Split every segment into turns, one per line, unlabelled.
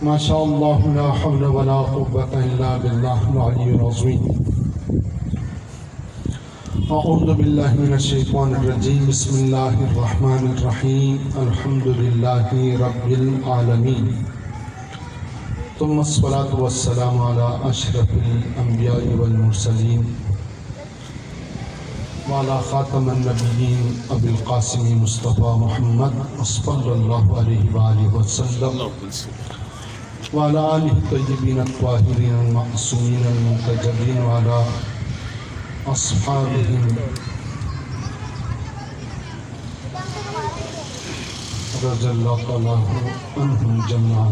ما شاء الله لا حول ولا قوة إلا بالله العلي العظيم. أعوذ بالله من الشيطان الرجيم. بسم الله الرحمن الرحيم. الحمد لله رب العالمين، ثم الصلاة والسلام على أشرف الأنبياء والمرسلين وعلى خاتم النبيين أبي القاسم مصطفى محمد صلى الله عليه وآله وسلم وعلى آله الطيبين الطاهرين المعصومين المنتجبين وعلى أصحابهم رضي الله تعالى عنهم جميعا.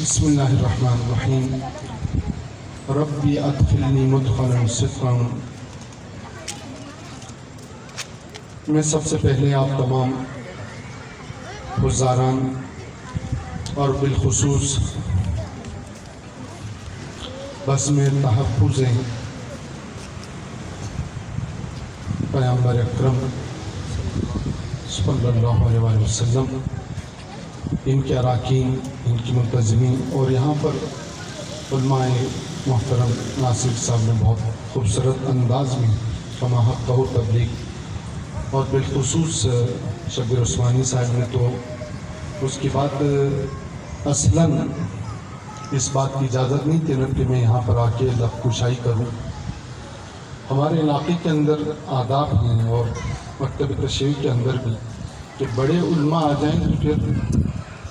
بسم الله الرحمن الرحيم. ربی ادخلنی مدخلا صدقا. میں سب سے پہلے آپ تمام حضاران اور بالخصوص بزم تحفظ پیغمبر اکرم صلی اللہ علیہ وسلم، ان کے اراکین، ان کی منتظمین، اور یہاں پر علماء محترم ناصر صاحب نے بہت خوبصورت انداز میں کما حقہ تبلیغ، اور بالخصوص شبیر عثمانی صاحب نے تو اس کی بات اصلاً اس بات کی اجازت نہیں تھی کہ میں یہاں پر آ کے لفظ کشائی کروں. ہمارے علاقے کے اندر آداب ہیں اور مکتب تشریح کے اندر بھی کہ بڑے علماء آ جائیں تو پھر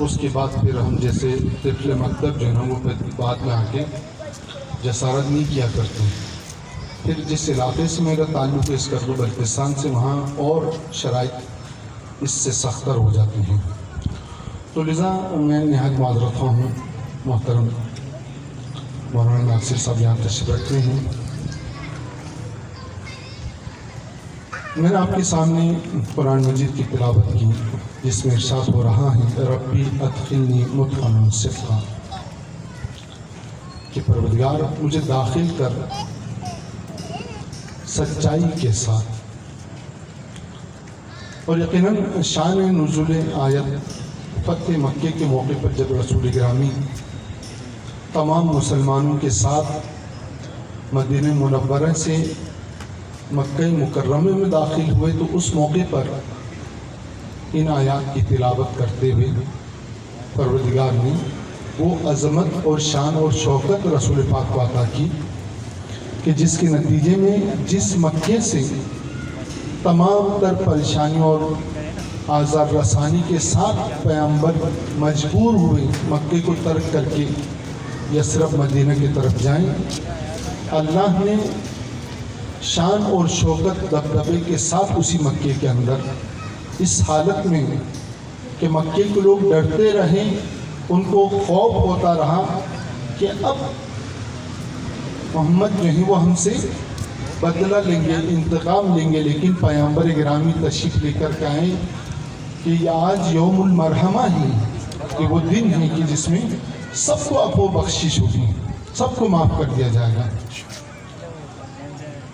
اس کے بعد پھر ہم جیسے طفل مکتب جو ہے نا وہ بعد میں آ کے جسارت نہیں کیا کرتے. پھر جس علاقے سے میرا تعلق ہے اس کرب بلتستان سے، وہاں اور شرائط اس سے سختر ہو جاتی ہیں. تو لذا میں نہایت معذرت خواہ ہوں. محترم مولانا ناصر صاحب یہاں تشریف رکھتے ہیں. میں نے آپ کے سامنے قرآن مجید کی تلاوت کی جس میں ارشاد ہو رہا ہے ربی ادخلنی مدخلا صدقا، کہ پروردگار مجھے داخل کر سچائی کے ساتھ. اور یقیناً شان نزول آیت فتح مکے کے موقع پر جب رسول گرامی تمام مسلمانوں کے ساتھ مدینہ منورہ سے مکہ مکرمہ میں داخل ہوئے تو اس موقع پر ان آیات کی تلاوت کرتے ہوئے پروردگار نے وہ عظمت اور شان اور شوکت رسول پاک کو عطا کی کہ جس کے نتیجے میں جس مکے سے تمام تر پریشانیوں اور آزار رسانی کے ساتھ پیغمبر مجبور ہوئے مکے کو ترک کر کے یثرب مدینہ کی طرف جائیں، اللہ نے شان اور شوکت دبدبے کے ساتھ اسی مکے کے اندر اس حالت میں کہ مکے کے لوگ ڈرتے رہیں، ان کو خوف ہوتا رہا کہ اب محمد جو ہیں وہ ہم سے بدلہ لیں گے، انتقام لیں گے. لیکن پیغمبر گرامی تشریف لے کر کے آئیں کہ یہ آج یوم المرحمہ ہے، کہ وہ دن ہے کہ جس میں سب کو عفو و بخشش ہوگی، سب کو معاف کر دیا جائے گا.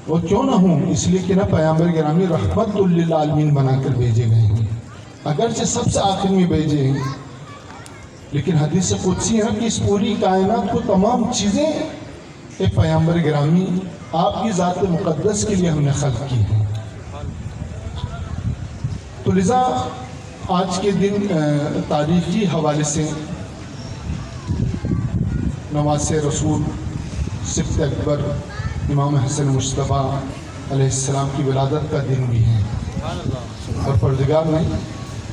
وہ کیوں نہ ہوں، اس لیے کہ نا پیغمبر گرامی رحمت للعالمین بنا کر بھیجے گئے ہیں، اگرچہ سب سے آخر میں بھیجے ہیں، لیکن حدیث قدسی ہے کہ اس پوری کائنات کو تمام چیزیں ایک پیغمبر گرامی آپ کی ذات مقدس کے لیے ہم نے خلق کی ہیں. تو لذا آج کے دن تاریخی حوالے سے نواسِ رسول سبط اکبر امام حسن مجتبیٰ علیہ السلام کی ولادت کا دن بھی ہے. اور پروردگار نے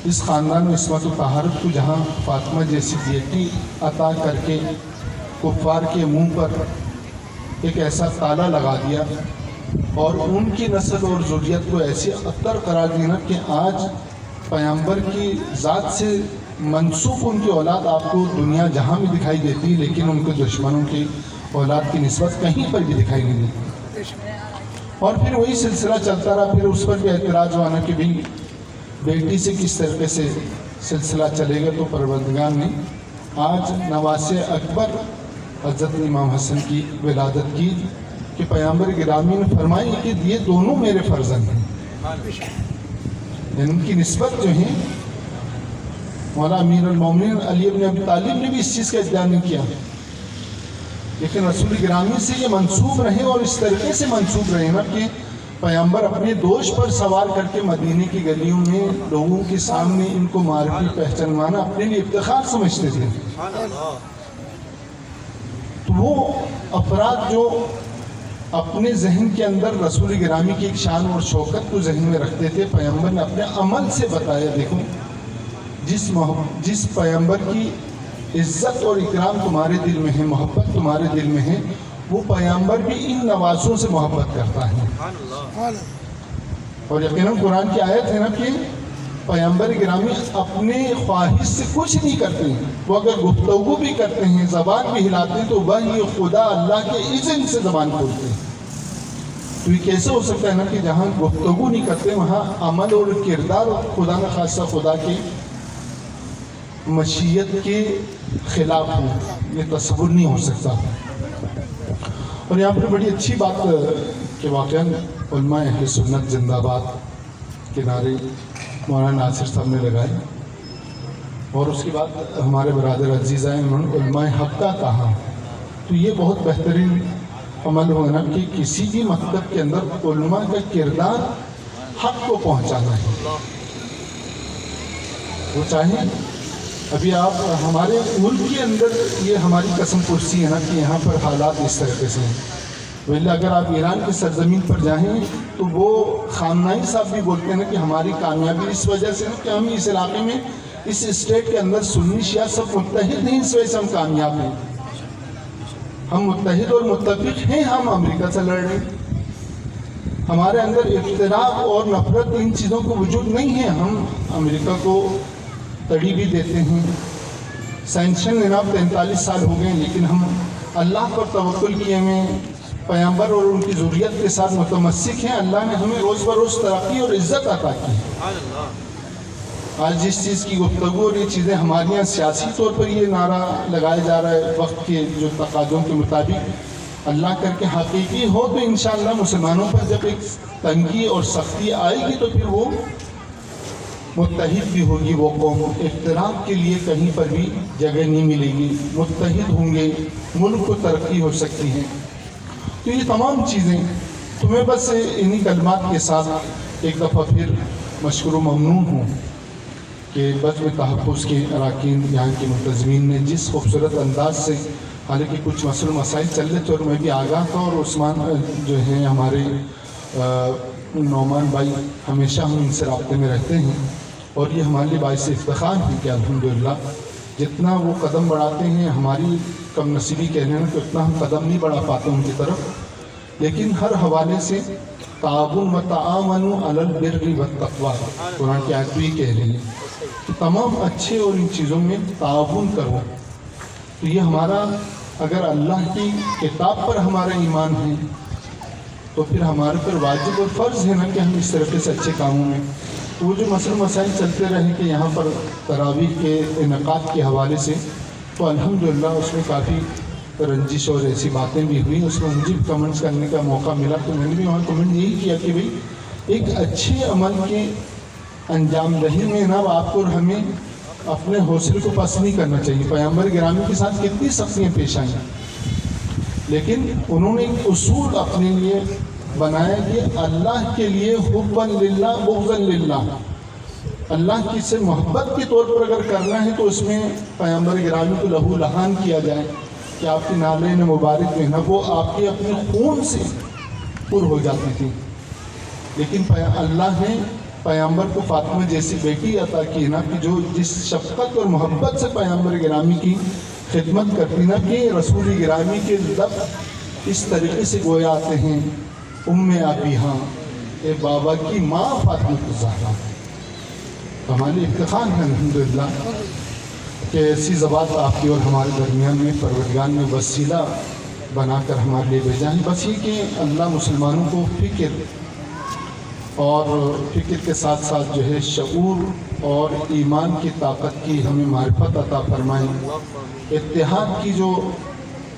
اس خاندان میں عصمت و طہارت کو جہاں فاطمہ جیسی بیٹی عطا کر کے کفار کے منہ پر ایک ایسا تالا لگا دیا اور ان کی نسل اور ذریت کو ایسی اختر قرار دینا کہ آج پیغمبر کی ذات سے منسوب ان کی اولاد آپ کو دنیا جہاں بھی دکھائی دیتی ہے، لیکن ان کے دشمنوں کی اولاد کی نسبت کہیں پر بھی دکھائی نہیں دیتی. اور پھر وہی سلسلہ چلتا رہا. پھر اس پر بھی اعتراض ہوا کہ بھی بیٹی سے کس طریقے سے سلسلہ چلے گا. تو پروردگار نے آج نواسِ اکبر حضرت امام حسن کی ولادت کی کہ پیغمبر گرامی نے فرمائی کہ یہ دونوں میرے فرزند ہیں، یعنی ان کی نسبت جو ہے مولا امیر المومنین علی بن ابی طالب نے بھی اس چیز کا ادعا نہیں کیا، لیکن رسول گرامی سے یہ منسوب رہے اور اس طریقے سے منسوب رہے نا کہ پیغمبر اپنے دوش پر سوار کر کے مدینے کی گلیوں میں لوگوں کے سامنے ان کو معرفی پہچانوانا اپنے لیے افتخار سمجھتے تھے۔ تو وہ افراد جو اپنے ذہن کے اندر رسول گرامی کی ایک شان اور شوکت کو ذہن میں رکھتے تھے، پیغمبر نے اپنے عمل سے بتایا، دیکھو جس پیغمبر کی عزت اور اکرام تمہارے دل میں ہے، محبت تمہارے دل میں ہے، وہ پیغمبر بھی ان نوازوں سے محبت کرتا ہے۔ اور یقیناً قرآن کی آیت ہے نا کہ پیغمبر گرامی اپنے خواہش سے کچھ نہیں کرتے ہیں، وہ اگر گفتگو بھی کرتے ہیں، زبان بھی ہلاتے ہیں، تو وہی خدا اللہ کے اذن سے زبان کھولتے ہیں۔ تو یہ کیسے ہو سکتا ہے نا کہ جہاں گفتگو نہیں کرتے وہاں عمل اور کردار خدا نہ خاصہ خدا کی مشیت کے خلاف ہو، یہ تصور نہیں ہو سکتا۔ اور یہاں پر بڑی اچھی بات کہ واقعاً علماء اہل سنت زندہ باد کے نعرے مولانا ناصر صاحب نے لگائے، اور اس کے بعد ہمارے برادر عزیز آئے، انہوں نے علماء حق کا کہا۔ تو یہ بہت بہترین عمل ہونا کہ کسی بھی مکتب کے اندر علماء کا کردار حق کو پہنچانا ہے، وہ چاہیں ابھی آپ ہمارے ملک کے اندر یہ ہماری قسم پرسی ہے نا کہ یہاں پر حالات اس طریقے سے ہیں، ویسے اگر آپ ایران کی سرزمین پر جائیں تو وہ خامنائی صاحب بھی بولتے ہیں نا کہ ہماری کامیابی اس وجہ سے نا کہ ہم اس علاقے میں اس اسٹیٹ کے اندر سنی شیعہ سب متحد ہیں، اس وجہ سے ہم کامیاب ہیں، ہم متحد اور متفق ہیں، ہم امریکہ سے لڑ رہے ہیں، ہمارے اندر اختلاف اور نفرت ان چیزوں کو وجود نہیں ہے، ہم امریکہ کو تڑی بھی دیتے ہیں، سینکشن جناب 43 سال ہو گئے، لیکن ہم اللہ پر توکل کیے ہوئے پیغمبر اور ان کی ذریت کے ساتھ متمسک ہیں، اللہ نے ہمیں روز بروز ترقی اور عزت عطا کی ہے۔ آج جس چیز کی گفتگو اور یہ چیزیں ہمارے یہاں سیاسی طور پر یہ نعرہ لگایا جا رہا ہے وقت کے جو تقاضوں کے مطابق، اللہ کر کے حقیقی ہو تو انشاءاللہ مسلمانوں پر جب ایک تنگی اور سختی آئے گی تو پھر وہ متحد بھی ہوگی، وہ قوم اختلاف کے لیے کہیں پر بھی جگہ نہیں ملے گی، متحد ہوں گے، ملک کو ترقی ہو سکتی ہے۔ تو یہ تمام چیزیں تمہیں بس انہی کلمات کے ساتھ ایک دفعہ پھر مشکور و ممنون ہوں کہ بزم تحفظ کے اراکین یہاں کے منتظمین نے جس خوبصورت انداز سے، حالانکہ کچھ مسئلہ مسائل چل رہے تھے اور میں بھی آگاہ تھا، اور عثمان جو ہیں ہمارے نعمان بھائی ہمیشہ ہم ان سے رابطے میں رہتے ہیں، اور یہ ہمارے لیے باعث افتخار ہے کہ الحمدللہ جتنا وہ قدم بڑھاتے ہیں، ہماری کم نصیبی کہنے ہیں کہ اتنا ہم قدم نہیں بڑھا پاتے ان کی طرف، لیکن ہر حوالے سے تعاون و تعاونوا علی البر والتقوی، قرآن کی آیت بھی کہہ رہی ہے کہ تمام اچھے اور ان چیزوں میں تعاون کرو۔ تو یہ ہمارا اگر اللہ کی کتاب پر ہمارا ایمان ہے تو پھر ہمارے پر واجب اور فرض ہے نا کہ ہم اس طریقے سے اچھے کاموں میں، وہ جو مسئلہ مسائل چلتے رہے کہ یہاں پر تراویح کے انعقاد کے حوالے سے، تو الحمدللہ اس میں کافی رنجش اور ایسی باتیں بھی ہوئی، اس میں مجھے کمنٹس کرنے کا موقع ملا، تو میں نے بھی وہاں کمنٹ یہی کیا کہ بھئی ایک اچھے عمل کے انجام دہی میں نا آپ کو اور ہمیں اپنے حوصلے کو پست نہیں کرنا چاہیے۔ پیغمبر گرامی کے ساتھ کتنی سختیاں پیش آئیں، لیکن انہوں نے ایک اصول اپنے لیے بنایا کہ اللہ کے لیے حباً للہ بغضاً للہ، اللہ کی سے محبت کے طور پر اگر کرنا ہے تو اس میں پیغمبر گرامی کو لہو لہان کیا جائے کہ آپ کی نالین مبارک میں نہ وہ آپ کے اپنے خون سے پر ہو جاتی تھی، لیکن اللہ نے پیغمبر کو فاطمہ جیسی بیٹی عطا کی نا کہ جو جس شفقت اور محبت سے پیغمبر گرامی کی خدمت کرتی نا کہ رسول گرامی کے لب اس طریقے سے گویا آتے ہیں، ام ابیہا، اے بابا کی ماں فاطمہ الزہرا۔ ہمارے افتخار ہے الحمدللہ کہ ایسی زبان آپ کی اور ہمارے درمیان میں پروردگار نے وسیلہ بنا کر ہمارے لیے بھیجا ہے، بس یہ کہ اللہ مسلمانوں کو فکر اور فکر کے ساتھ ساتھ جو ہے شعور اور ایمان کی طاقت کی ہمیں معرفت عطا فرمائیں، اتحاد کی جو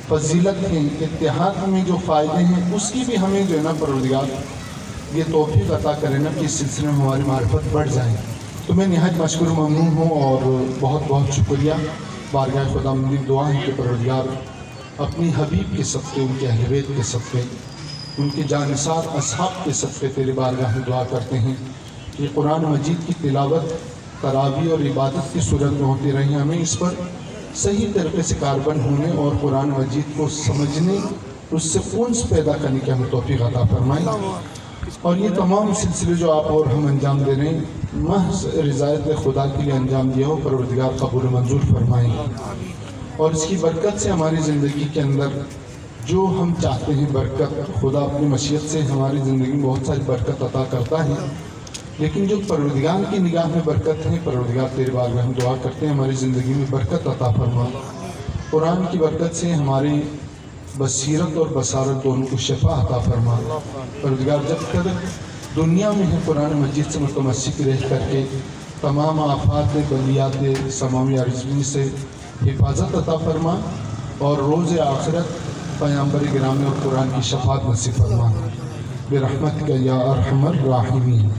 فضیلت ہیں، اتحاد میں جو فائدے ہیں اس کی بھی ہمیں جو ہے نا پروردگار یہ توفیق عطا کرے نا کہ اس سلسلے میں ہماری معرفت بڑھ جائے۔ تو میں نہایت مشکور و ممنون ہوں اور بہت بہت شکریہ بارگاہ خدا مندی دعا ہے کہ پروردگار اپنی حبیب کے صدقے، ان کے اہل بیت کے صدقے، ان کے جانثار اصحاب کے صدقے تیرے بارگاہ میں دعا کرتے ہیں کہ قرآن مجید کی تلاوت تراویح اور عبادت کی صورت میں ہوتی رہی، ہمیں اس پر صحیح طریقے سے کاربند ہونے اور قرآن مجید کو سمجھنے، اس سے انس پیدا کرنے کی ہمیں توفیق عطا فرمائیں، اور یہ تمام سلسلے جو آپ اور ہم انجام دے رہے ہیں محض رضایت خدا کے لیے انجام دیا ہو، پروردگار قبول و منظور فرمائیں، اور اس کی برکت سے ہماری زندگی کے اندر جو ہم چاہتے ہیں برکت، خدا اپنی مشیت سے ہماری زندگی میں بہت ساری برکت عطا کرتا ہے، لیکن جو پروردگار کی نگاہ میں برکت ہے، پروردگار تیرے بارگاہ ہم دعا کرتے ہیں ہماری زندگی میں برکت عطا فرما، قرآن کی برکت سے ہماری بصیرت اور بصارت دونوں کو شفا عطا فرما، پروردگار جب تک دنیا میں ہے قرآن مجید سے متمسک رہ کر کے تمام آفات بلیات سماوی عرضی سے حفاظت عطا فرما، اور روز آخرت پیامبر گرامی اور قرآن کی شفاعت نصیب فرما برحمتک یا ارحم الراحمین۔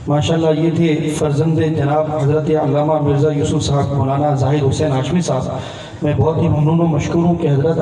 ماشاءاللہ یہ تھے فرزند جناب حضرت علامہ مرزا یوسف صاحب مولانا زاہد حسین ہاشمی صاحب۔ میں بہت ہی ممنون و مشکور ہوں کہ حضرت